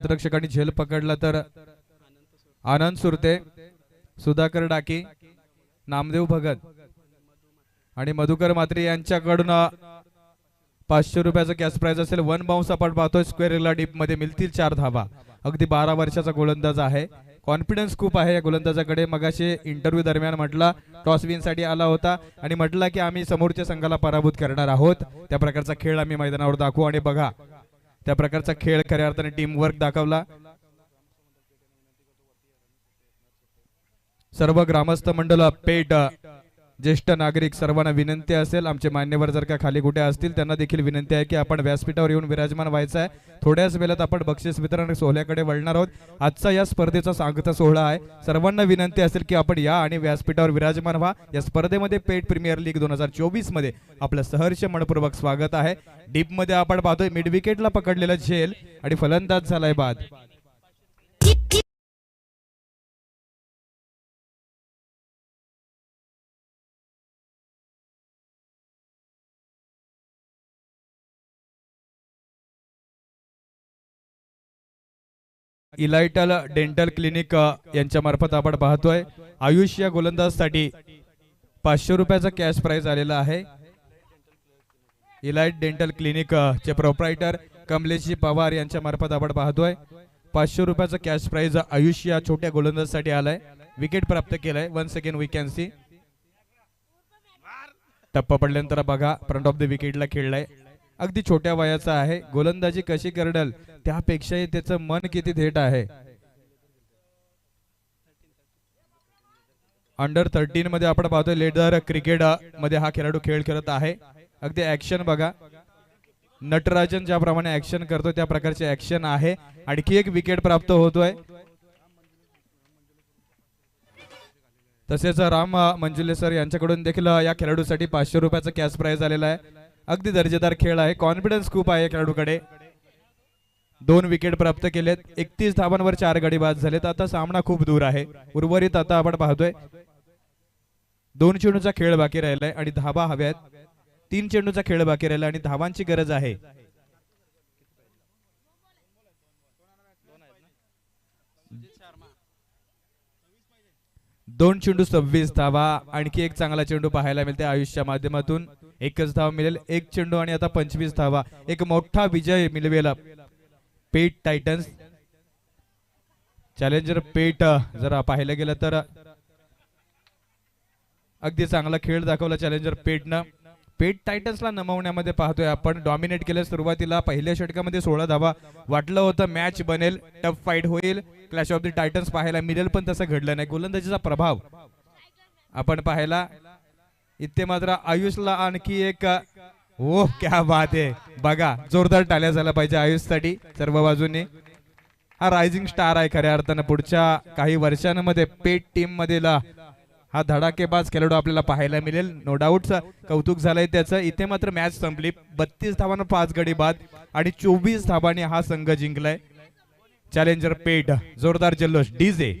रक्षकांनी झेल पकडला तर आनंद सुरते, सुधाकर डाकी, नामदेव भगत आणि मधुकर मात्रे यांच्याकडून 500 रुपयाचं कॅश प्राइज असेल। वन बाउन्स आपण पाहतोय स्क्वेअरला डीप मध्ये मिळतील 4 धावा। अगदी 12 वर्षाचा गोलंदाज आहे, कॉन्फिडन्स खूप आहे या गोलंदाजाकडे। मगाशी इंटरव्ह्यू दरम्यान म्हटला टॉस विन साठी आला होता आणि म्हटला की आम्ही समोरच्या संघाला पराभूत करणार आहोत, त्या प्रकारचा खेळ आम्ही मैदानावर दाखवू। आणि बघा त्या प्रकारचा खेळ खऱ्या अर्थाने टीम वर्क दाखवला। सर्व ग्रामस्थ मंडळ, पेट, ज्येष्ठ नागरिक सर्वांना विनंती असेल, आमचे मान्यवर जर का खाली कुठे असतील त्यांना देखील विनंती आहे की आपण व्यासपीठावर येऊन विराजमान व्हायचं आहे। थोड्याच वेळात आपण बक्षीस वितरण सोहळ्याकडे वळणार आहोत। आजचा या स्पर्धेचा सांगता सोहळा आहे, सर्वांना विनंती असेल की आपण या आणि व्यासपीठावर विराजमान व्हा। या स्पर्धेमध्ये पेट प्रीमियर लीग 2024 मध्ये आपलं सहर्ष मनपूर्वक स्वागत आहे। डीप मध्ये आपण पाहतोय मिड विकेटला पकडलेला झेल आणि फलंदाज झालाय बाद। इलाइटल डेंटल क्लिनिक यांच्या मार्फत आपण पाहतोय आयुष या गोलंदाजसाठी 500 रुपयाचा कॅश प्राइज आलेला आहे। इलाइट डेंटल क्लिनिक चे प्रोप्रायटर कमलेशजी पवार यांच्या मार्फत आपण पाहतोय 500 रुपयाचा कॅश प्राइज आयुष या छोट्या गोलंदाजासाठी आलाय। विकेट प्राप्त केलाय। Once again we can see टप्पा पडल्यानंतर बघा फ्रंट ऑफ द विकेटला खेळलाय। अगदी छोट्या वयाचा आहे, गोलंदाजी कशी करडल त्यापेक्षाही त्याचं मन किती थेट आहे। अंडर 13 मध्ये आपण पाहतोय लेडर क्रिकेट मध्ये हा खेळाडू खेळ खेळत आहे। अगदी ऍक्शन बघा, नटराजन ज्याप्रमाणे ऍक्शन करतो त्या प्रकारचे ऍक्शन आहे। आणखी एक विकेट प्राप्त होतोय। तसेच राम मंजुले सर यांच्याकडून देखील या खेळाडूसाठी 500 रुपयाचा कॅश प्राइज आलेला आहे। अगदी दर्जेदार खेळ आहे, कॉन्फिडन्स खूप आहे खेळाडूकडे। 2 विकेट प्राप्त केलेत, 31 धावांवर 4 गडी बाद झालेत। आता सामना खूप दूर आहे, उर्वरित आता आपण पाहतोय 2 चेंडूचा खेळ बाकी राहिलाय आणि धावा हव्यात। 3 चेंडूचा खेळ बाकी राहिला आणि धावांची गरज आहे। दोन चेंडू 26 धावा। आणखी एक चांगला चेंडू पाहायला मिळते आयुषच्या माध्यमातून, एकच धाव मिळेल। एक चेंडू आणि आता 25 धावा। एक मोठा विजय मिळवेला पेट टायटन्स। चॅलेंजर पेट जर पाहायला गेलं तर अगदी चांगला खेळ दाखवला चॅलेंजर पेटनं। पेट टायटन्सला नमवण्यामध्ये पाहतोय आपण, डॉमिनेट केलं सुरुवातीला। पहिल्या षटकामध्ये 16 धावा, वाटलं होतं मॅच बनेल, टफ फाईट होईल, क्लॅश ऑफ द टायटन्स पाहायला मिळेल, पण तसं घडलं नाही। गोलंदाजीचा प्रभाव आपण पाहायला इथे मात्र आयुषला आणखी एक ओ क्या बात आहे बघा, जोरदार टाळ्या झाल्या पाहिजे आयुषसाठी सर्व बाजूने। हा रायझिंग स्टार आहे खऱ्या अर्थानं, पुढच्या काही वर्षांमध्ये पेट टीम मधील हा धडाकेबाज खेळाडू आपल्याला पाहायला मिळेल, नो डाऊट। कौतुक झालंय त्याचं। इथे मात्र मॅच संपली 32 धावांना 5 गडी बाद आणि 24 धावांनी हा संघ जिंकलाय। चॅलेंजर पेट जोरदार जल्लोष डीजे।